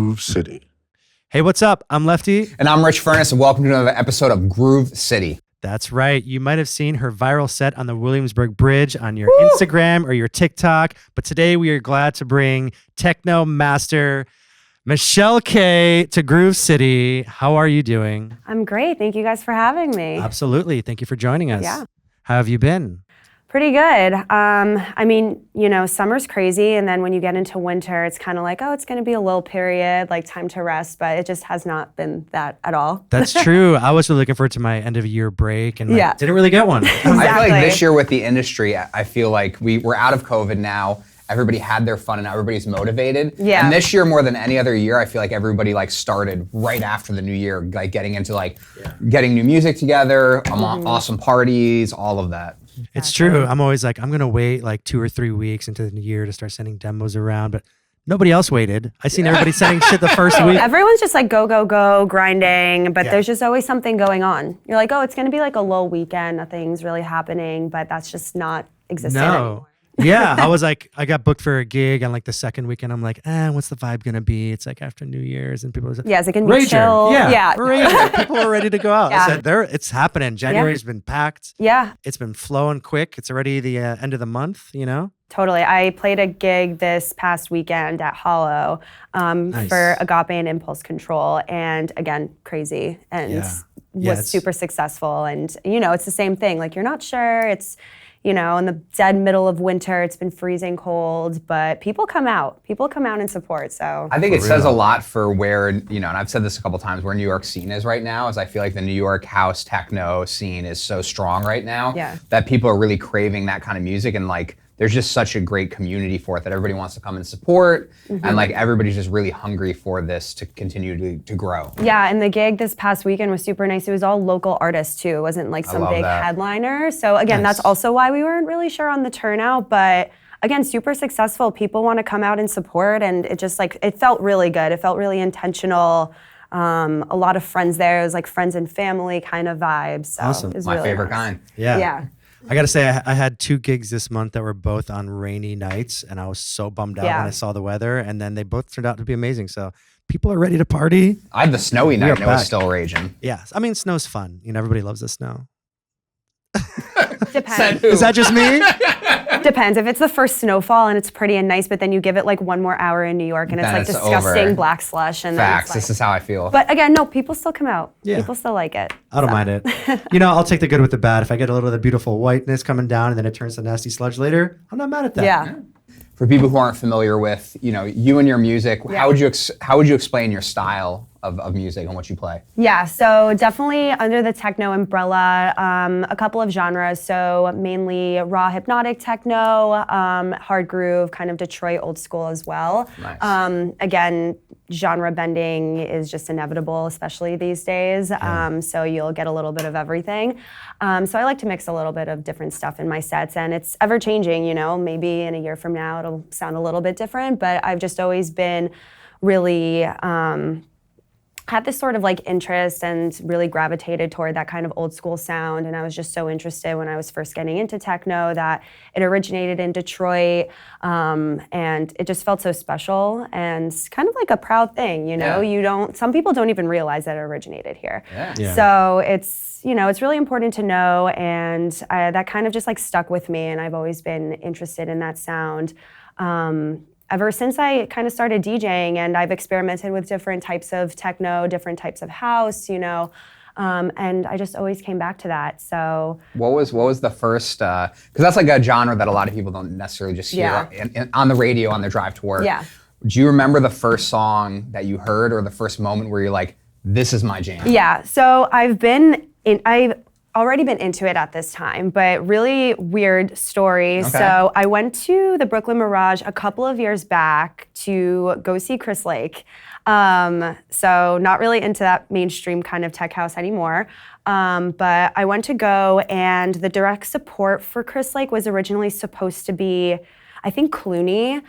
Groove City. Hey, what's up? I'm Lefty. And I'm Rich Furniss, and welcome to another episode of Groove City. That's right. You might have seen her viral set on the Williamsburg Bridge on your Instagram or your TikTok. But today we are glad to bring techno master Michelle K to Groove City. How are you doing? I'm great. Thank you guys for having me. Absolutely. Thank you for joining us. Yeah. How have you been? Pretty good. I mean, you know, summer's crazy, and then when you get into winter, it's kind of like, oh, it's going to be a lull period, like time to rest, but it just has not been that at all. That's true. I was really looking forward to my end of year break and didn't really get one. Exactly. I feel like this year with the industry, I feel like we're out of COVID now. Everybody had their fun and now everybody's motivated. Yeah. And this year more than any other year, I feel like everybody like started right after the new year, like getting into getting new music together, awesome parties, all of that. It's true. I'm always like, I'm going to wait like 2 or 3 weeks into the new year to start sending demos around, but nobody else waited. I seen everybody sending shit the first week. Everyone's just like go, grinding, but there's just always something going on. You're like, oh, it's going to be like a lull weekend. Nothing's really happening, but that's just not existing anymore. Yeah, I was like, I got booked for a gig on like the second weekend. I'm like, what's the vibe gonna be? It's like after New Year's and people are like, yeah, is it gonna be chill? Yeah. Rager. People are ready to go out. Yeah. I said, it's happening. January's been packed. Yeah. It's been flowing quick. It's already the end of the month, you know? Totally. I played a gig this past weekend at Hollow for Agape and Impulse Control, and again, crazy, and was super successful. And you know, it's the same thing. Like you're not sure. It's in the dead middle of winter, it's been freezing cold, but people come out and support, so. I think it says a lot for where, and I've said this a couple times, where New York scene is right now, is I feel like the New York house techno scene is so strong right now that people are really craving that kind of music, and like, there's just such a great community for it that everybody wants to come and support, and like everybody's just really hungry for this to continue to grow. Yeah, and the gig this past weekend was super nice. It was all local artists too. It wasn't like some big headliner. So again, that's also why we weren't really sure on the turnout, but again, super successful. People want to come out and support, and it just like, it felt really good. It felt really intentional. A lot of friends there. It was like friends and family kind of vibes. So awesome. It was My really favorite nice. kind. Yeah. I gotta say, I had 2 gigs this month that were both on rainy nights, and I was so bummed out when I saw the weather, and then they both turned out to be amazing. So people are ready to party. I had the snowy night and it was still raging. Yeah, I mean, snow's fun. Everybody loves the snow. Depends. Is that just me? Depends. If it's the first snowfall and it's pretty and nice, but then you give it like 1 more hour in New York and it's like disgusting black slush. And Facts. Then it's This is how I feel. But again, no, people still come out. Yeah. People still like it. I don't mind it. I'll take the good with the bad. If I get a little of the beautiful whiteness coming down and then it turns to nasty sludge later, I'm not mad at that. Yeah. For people who aren't familiar with, you and your music, how would you explain your style of music and what you play? Yeah, so definitely under the techno umbrella, a couple of genres. So mainly raw hypnotic techno, hard groove, kind of Detroit old school as well. Nice. Again, genre bending is just inevitable, especially these days. So you'll get a little bit of everything. So I like to mix a little bit of different stuff in my sets, and it's ever changing, maybe in a year from now it'll sound a little bit different, but I've just always been really, had this sort of like interest and really gravitated toward that kind of old school sound. And I was just so interested when I was first getting into techno that it originated in Detroit, and it just felt so special and kind of like a proud thing, some people don't even realize that it originated here. Yeah. So it's really important to know, and that kind of just like stuck with me, and I've always been interested in that sound. Ever since I kind of started DJing, and I've experimented with different types of techno, different types of house, and I just always came back to that. So what was the first? Because that's like a genre that a lot of people don't necessarily just hear on the radio on their drive to work. Yeah. Do you remember the first song that you heard, or the first moment where you're like, "This is my jam"? Yeah. So I've already been into it at this time, but really weird story. Okay. So I went to the Brooklyn Mirage a couple of years back to go see Chris Lake. So not really into that mainstream kind of tech house anymore. But I went to go, and the direct support for Chris Lake was originally supposed to be, I think, Clooney,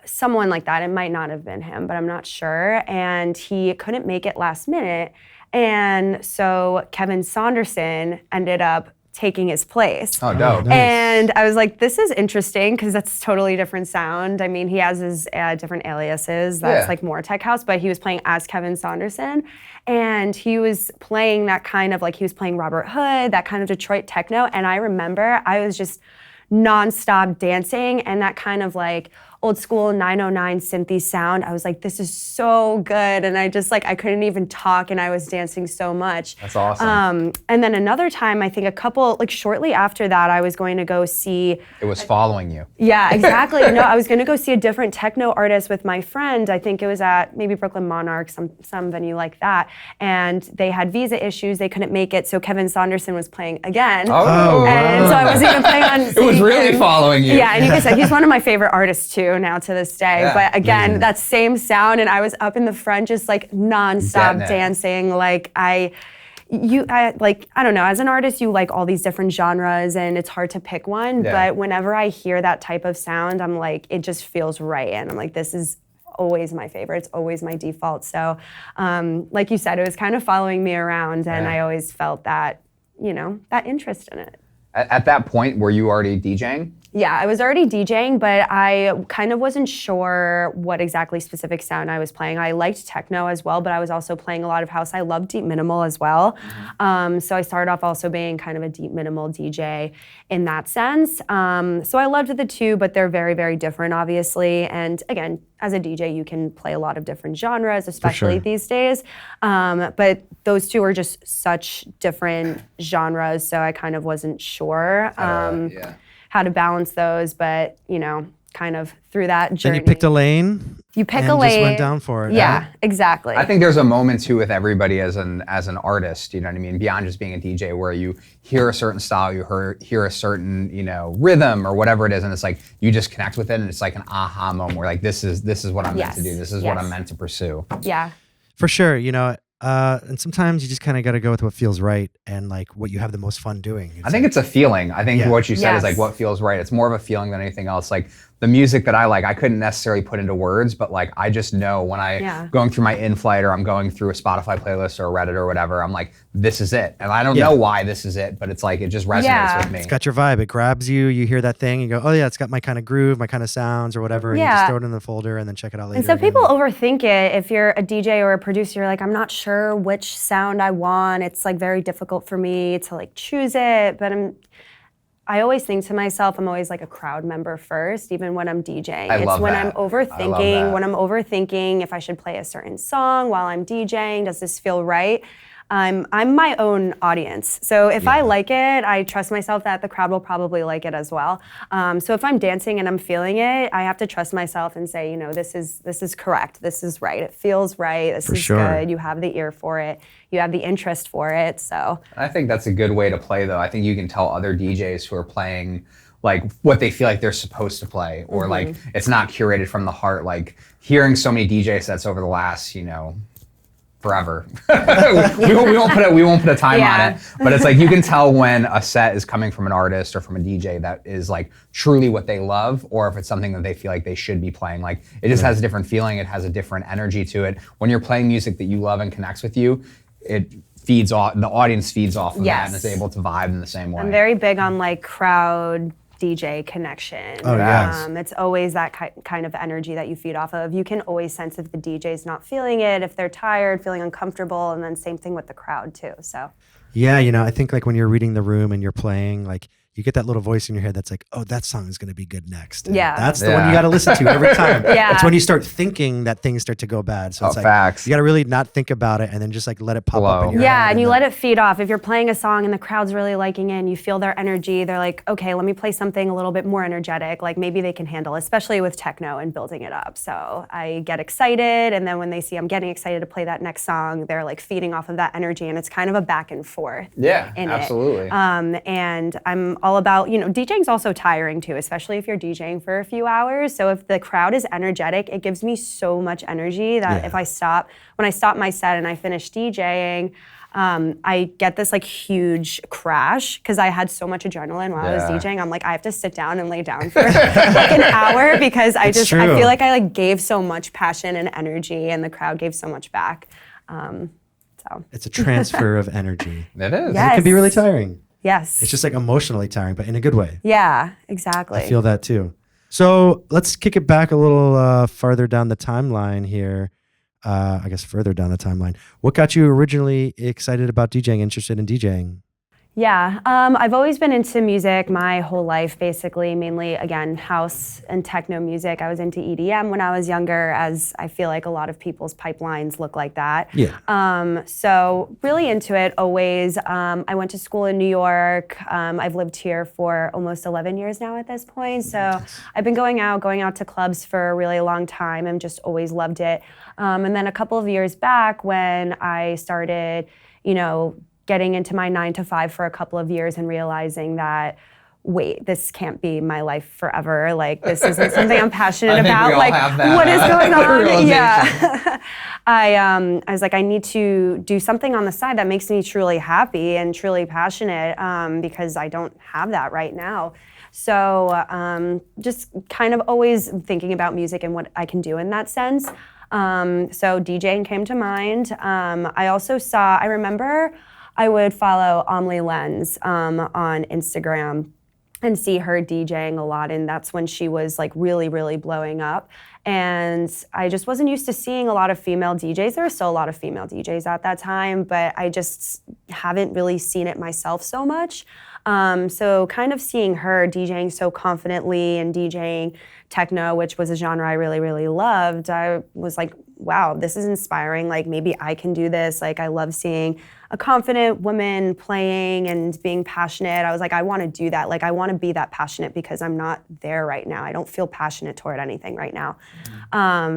someone like that. It might not have been him, but I'm not sure. And he couldn't make it last minute. And so Kevin Saunderson ended up taking his place. Oh, dope. Nice. And I was like, this is interesting because that's totally different sound. I mean, he has his different aliases. That's like more tech house, but he was playing as Kevin Saunderson. And he was playing that kind of like, he was playing Robert Hood, that kind of Detroit techno. And I remember I was just nonstop dancing and that kind of like old school 909 synthy sound. I was like, this is so good. And I just like, I couldn't even talk and I was dancing so much. That's awesome. And then another time, I think shortly after that, I was going to go see. It was following you. Yeah, exactly. No, I was going to go see a different techno artist with my friend. I think it was at maybe Brooklyn Monarch, some venue like that. And they had visa issues. They couldn't make it. So Kevin Saunderson was playing again. Oh, and so I wasn't even planning on it was really following you. Yeah, and like I said, he's one of my favorite artists too now to this day. Yeah. But again, that same sound, and I was up in the front just like nonstop dancing. Like I don't know, as an artist, you like all these different genres and it's hard to pick one. Yeah. But whenever I hear that type of sound, I'm like, it just feels right. And I'm like, this is always my favorite. It's always my default. So like you said, it was kind of following me around and I always felt that, that interest in it. At that point, were you already DJing? Yeah, I was already DJing, but I kind of wasn't sure what exactly specific sound I was playing. I liked techno as well, but I was also playing a lot of house. I love deep minimal as well. So I started off also being kind of a deep minimal DJ in that sense. So I loved the two, but they're very, very different, obviously. And again, as a DJ, you can play a lot of different genres, especially these days. But those two are just such different genres, so I kind of wasn't sure. How to balance those, but kind of through that journey. Then you picked a lane. You pick and a lane. Just went down for it. Yeah, exactly. I think there's a moment too with everybody as an artist, you know what I mean? Beyond just being a DJ, where you hear a certain style, you hear a certain, rhythm or whatever it is, and it's like you just connect with it, and it's like an aha moment where like this is what I'm meant to do. This is what I'm meant to pursue. Yeah. For sure, and sometimes you just kind of got to go with what feels right and like what you have the most fun doing. I think it's a feeling. I think what you said is like what feels right. It's more of a feeling than anything else. Like the music that I like, I couldn't necessarily put into words, but like I just know when I going through my in-flight or I'm going through a Spotify playlist or a Reddit or whatever, I'm like, this is it. And I don't know why this is it, but it's like, it just resonates with me. It's got your vibe. It grabs you. You hear that thing. You go, oh yeah, it's got my kind of groove, my kind of sounds or whatever. And you just throw it in the folder and then check it out later. And so people overthink it. If you're a DJ or a producer, you're like, I'm not sure which sound I want. It's like very difficult for me to like choose it, but I always think to myself, I'm always like a crowd member first, even when I'm DJing. It's when I'm overthinking if I should play a certain song while I'm DJing. Does this feel right? I'm my own audience. So if I like it, I trust myself that the crowd will probably like it as well. So if I'm dancing and I'm feeling it, I have to trust myself and say, this is correct. This is right. It feels right. This is good. You have the ear for it. You have the interest for it. So I think that's a good way to play, though. I think you can tell other DJs who are playing like what they feel like they're supposed to play, or like it's not curated from the heart. Like hearing so many DJ sets over the last, forever. we won't put a time on it, but it's like you can tell when a set is coming from an artist or from a DJ that is like truly what they love, or if it's something that they feel like they should be playing. Like it just has a different feeling. It has a different energy to it. When you're playing music that you love and connects with you, it feeds off, the audience feeds off of that and is able to vibe in the same way. I'm very big on like crowd DJ connection. Oh, yes. It's always that kind of energy that you feed off of. You can always sense if the DJ's not feeling it, if they're tired, feeling uncomfortable, and then same thing with the crowd too. So yeah, I think like when you're reading the room and you're playing, like you get that little voice in your head that's like, oh, that song is going to be good next. And that's the one you got to listen to every time. It's when you start thinking that things start to go bad. So it's like, facts. You got to really not think about it and then just like let it pop up in your head. And you let it feed off. If you're playing a song and the crowd's really liking it and you feel their energy, they're like, okay, let me play something a little bit more energetic. Like maybe they can handle, especially with techno and building it up. So I get excited, and then when they see I'm getting excited to play that next song, they're like feeding off of that energy, and it's kind of a back and forth. Yeah, absolutely. And I'm all about, DJing's also tiring too, especially if you're DJing for a few hours. So if the crowd is energetic, it gives me so much energy that when I stop my set and I finish DJing, I get this like huge crash because I had so much adrenaline while I was DJing. I'm like, I have to sit down and lay down for like an hour because I feel like I like gave so much passion and energy, and the crowd gave so much back. It's a transfer of energy. It is. It can be really tiring. Yes. It's just like emotionally tiring, but in a good way. Yeah, exactly. I feel that too. So let's kick it back a little farther down the timeline here. I guess further down the timeline. What got you originally excited about DJing, interested in DJing? Yeah, I've always been into music my whole life, basically, mainly, again, house and techno music. I was into EDM when I was younger, as I feel like a lot of people's pipelines look like that. Yeah. So really into it always. I went to school in New York. I've lived here for almost 11 years now at this point. So I've been going out to clubs for a really long time and just always loved it. And then a couple of years back when I started, getting into my 9-to-5 for a couple of years and realizing that, wait, this can't be my life forever. Like, this isn't something I'm passionate about. Like, what is going on? Yeah. I was like, I need to do something on the side that makes me truly happy and truly passionate, because I don't have that right now. So just kind of always thinking about music and what I can do in that sense. So DJing came to mind. I remember I would follow Amelie Lenz on Instagram and see her DJing a lot, and that's when she was like really, really blowing up. And I just wasn't used to seeing a lot of female DJs. There were still a lot of female DJs at that time, but I just haven't really seen it myself so much. So kind of seeing her DJing so confidently and DJing techno, which was a genre I really, really loved, I was like, wow, this is inspiring. Like, maybe I can do this. Like, I love seeing a confident woman playing and being passionate. I was like, I want to do that. Like, I want to be that passionate because I'm not there right now. I don't feel passionate toward anything right now.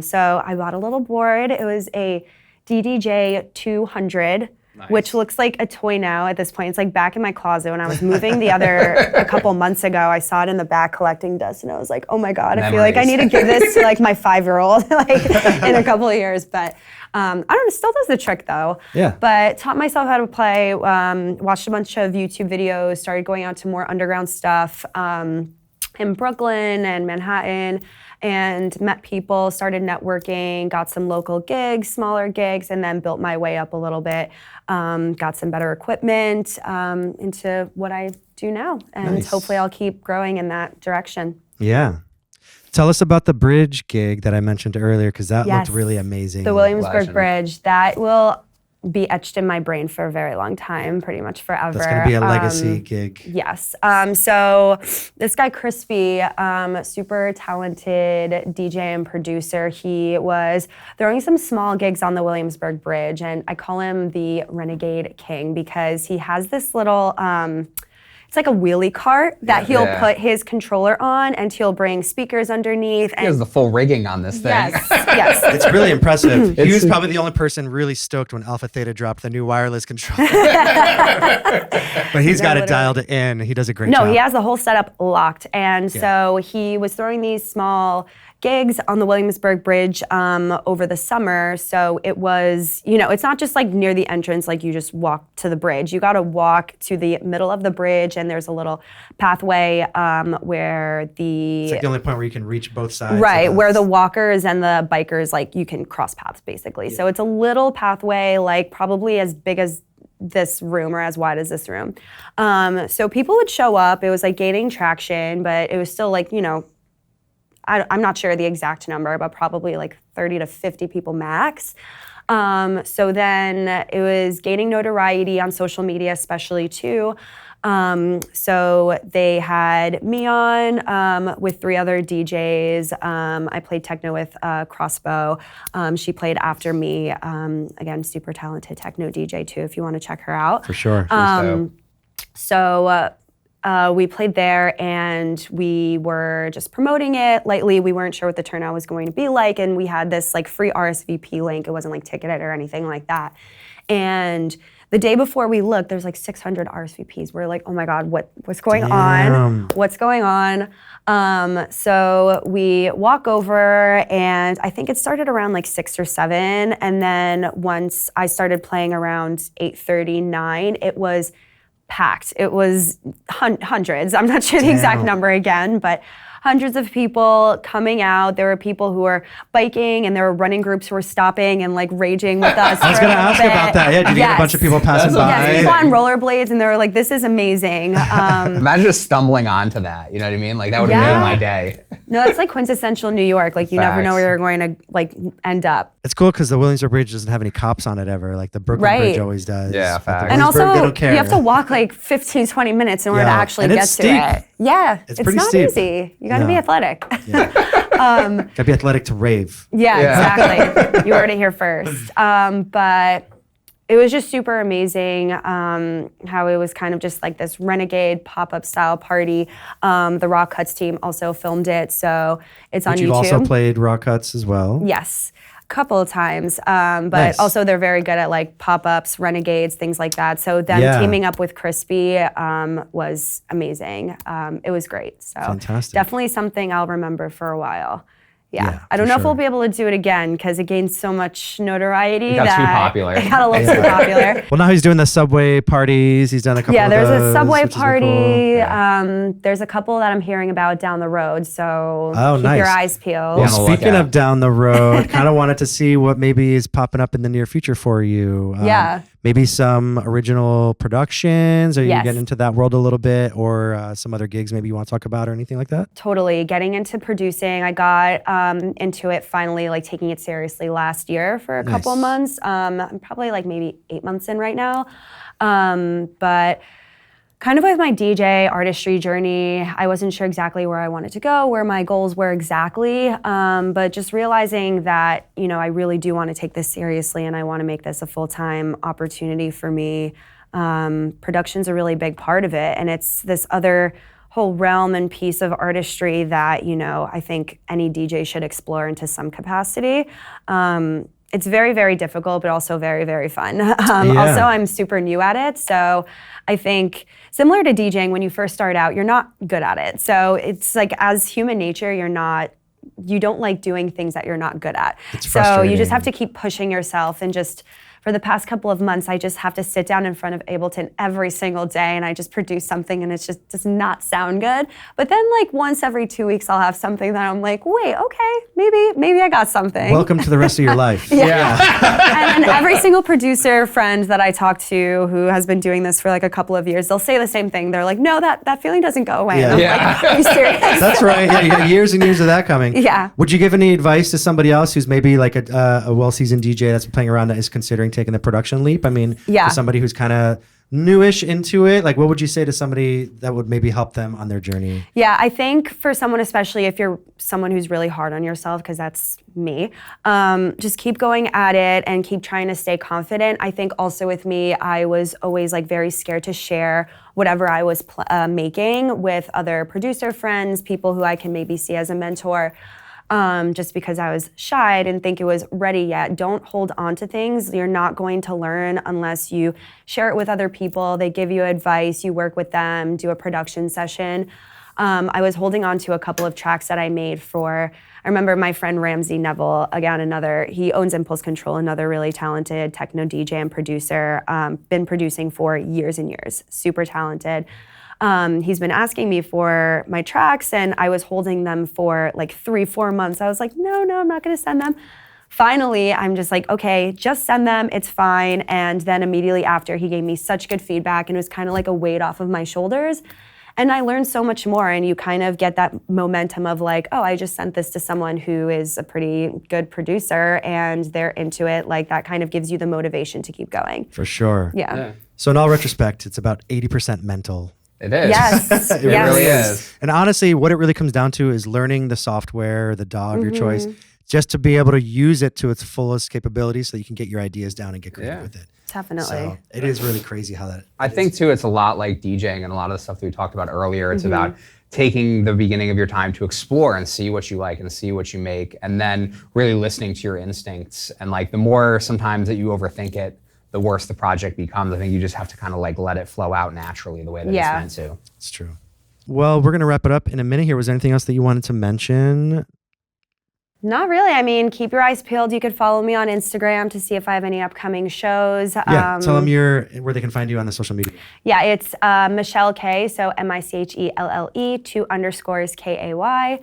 So I bought a little board. It was a DDJ 200. Nice. Which looks like a toy now at this point. It's like back in my closet when I was moving a couple months ago. I saw it in the back collecting dust, and I was like, oh my God, I feel like I need to give this to like my 5-year-old like in a couple of years. But I don't know, still does the trick though. Yeah. But taught myself how to play, watched a bunch of YouTube videos, started going out to more underground stuff in Brooklyn and Manhattan, and met people, started networking, got some local gigs, smaller gigs, and then built my way up a little bit. Got some better equipment into what I do now. And hopefully I'll keep growing in that direction. Yeah. Tell us about the bridge gig that I mentioned earlier, because that looked really amazing. The Williamsburg Bridge, that will be etched in my brain for a very long time, pretty much forever. That's going to be a legacy gig. Yes. So this guy, Crispy, super talented DJ and producer, he was throwing some small gigs on the Williamsburg Bridge, and I call him the Renegade King because he has this little... it's like a wheelie cart that he'll put his controller on, and he'll bring speakers underneath. He has the full rigging on this thing. Yes, yes. It's really impressive. He was probably the only person really stoked when Alpha Theta dropped the new wireless controller. But he's got it dialed in. He does a great job. No, he has the whole setup locked. And so he was throwing these small gigs on the Williamsburg Bridge over the summer. So it was, it's not just like near the entrance, like you just walk to the bridge. You got to walk to the middle of the bridge, and there's a little pathway where it's like the only point where you can reach both sides. Right, where the walkers and the bikers, like you can cross paths basically. Yeah. So it's a little pathway, like probably as big as this room or as wide as this room. So people would show up. It was like gaining traction, but it was still like, I'm not sure the exact number, but probably like 30 to 50 people max. So then it was gaining notoriety on social media, especially too. So they had me on with 3 other DJs. I played techno with Crossbow. She played after me. Again, super talented techno DJ too, if you want to check her out. For sure. We played there, and we were just promoting it lightly. We weren't sure what the turnout was going to be like, and we had this like free RSVP link. It wasn't like ticketed or anything like that. And the day before we looked, there's like 600 RSVPs. We're like, oh my God, what's going on? What's going on? So we walk over, and I think it started around like 6 or 7. And then once I started playing around 8:30, 9, it was packed. It was hundreds. I'm not sure the exact number again, but hundreds of people coming out. There were people who were biking, and there were running groups who were stopping and like raging with us. I was going to ask about that. Yeah, did you get a bunch of people passing by? Yes, people on rollerblades, and they were like, "This is amazing." Imagine just stumbling onto that. You know what I mean? Like that would have made my day. No, it's like quintessential New York. Like you never know where you're going to like end up. It's cool because the Williamsburg Bridge doesn't have any cops on it ever, like the Brooklyn Bridge always does. Yeah, facts. And also, you have to walk like 15, 20 minutes in order to actually get to it. Yeah, it's not steep. easy. You got to be athletic. Got to be athletic to rave. Yeah, exactly. You heard it here first. But it was just super amazing how it was kind of just like this renegade pop-up style party. The Raw Cuts team also filmed it, so it's on YouTube. You've also played Raw Cuts as well. Yes, a couple of times. But also they're very good at like pop-ups, renegades, things like that. So them teaming up with Crispy was amazing. It was great. So fantastic. Definitely something I'll remember for a while. Yeah, I don't know if we'll be able to do it again because it gained so much notoriety. It got too popular. It got a little too popular. Well, now he's doing the subway parties. He's done a couple of those. Yeah, there's a subway party. Cool. There's a couple that I'm hearing about down the road, so keep your eyes peeled. Well, speaking of down the road, kind of wanted to see what maybe is popping up in the near future for you. Maybe some original productions. Are you getting into that world a little bit, or some other gigs maybe you want to talk about or anything like that? Totally. Getting into producing. I got into it finally, like taking it seriously last year for a couple months. I'm probably like maybe 8 months in right now. But kind of with my DJ artistry journey, I wasn't sure exactly where I wanted to go, where my goals were exactly, but just realizing that, you know, I really do want to take this seriously and I want to make this a full-time opportunity for me. Production's a really big part of it, and it's this other whole realm and piece of artistry that, you know, I think any DJ should explore into some capacity. It's very, very difficult, but also very, very fun. Also, I'm super new at it. So I think similar to DJing, when you first start out, you're not good at it. So it's like, as human nature, you don't like doing things that you're not good at. So you just have to keep pushing yourself, and just for the past couple of months, I just have to sit down in front of Ableton every single day and I just produce something and it just does not sound good. But then like once every 2 weeks, I'll have something that I'm like, wait, okay, maybe I got something. Welcome to the rest of your life. And every single producer friend that I talk to who has been doing this for like a couple of years, they'll say the same thing. They're like, no, that feeling doesn't go away. And I'm like, are you serious? That's right. Yeah, you got years and years of that coming. Yeah. Would you give any advice to somebody else who's maybe like a well-seasoned DJ that's been playing around that is considering taking the production leap? I mean, for somebody who's kind of newish into it, like what would you say to somebody that would maybe help them on their journey? Yeah, I think for someone, especially if you're someone who's really hard on yourself, because that's me, just keep going at it and keep trying to stay confident. I think also with me, I was always like very scared to share whatever I was making with other producer friends, people who I can maybe see as a mentor. Just because I was shy, I didn't think it was ready yet. Don't hold on to things. You're not going to learn unless you share it with other people. They give you advice, you work with them, do a production session. I was holding on to a couple of tracks that I made I remember my friend Ramsey Neville, again, he owns Impulse Control, another really talented techno DJ and producer, been producing for years and years, super talented. He's been asking me for my tracks, and I was holding them for like 3-4 months. I was like, no, I'm not gonna send them. Finally, I'm just like, okay, just send them, it's fine. And then immediately after, he gave me such good feedback, and it was kind of like a weight off of my shoulders. And I learned so much more, and you kind of get that momentum of like, oh, I just sent this to someone who is a pretty good producer and they're into it. Like that kind of gives you the motivation to keep going. For sure. Yeah. So in all retrospect, it's about 80% mental. It is. Yes. It really is. And honestly, what it really comes down to is learning the software, the DAW of your choice, just to be able to use it to its fullest capabilities so you can get your ideas down and get creative with it. Definitely. So it is really crazy how that I think too, it's a lot like DJing and a lot of the stuff that we talked about earlier. It's about taking the beginning of your time to explore and see what you like and see what you make, and then really listening to your instincts. And like the more sometimes that you overthink it, the worse the project becomes. I think you just have to kind of like let it flow out naturally the way that it's meant to. It's true. Well, we're going to wrap it up in a minute here. Was there anything else that you wanted to mention? Not really. I mean, keep your eyes peeled. You could follow me on Instagram to see if I have any upcoming shows. Yeah, tell them where they can find you on the social media. Yeah, it's Michelle K, so MICHELLE 2_KAY.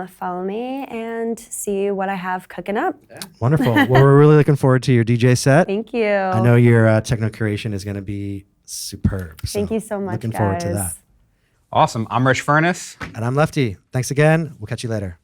Follow me and see what I have cooking up. Yeah. Wonderful. Well, we're really looking forward to your DJ set. Thank you. I know your techno curation is going to be superb. So thank you so much, looking forward to that. Awesome. I'm Rich Furniss. And I'm Lefty. Thanks again. We'll catch you later.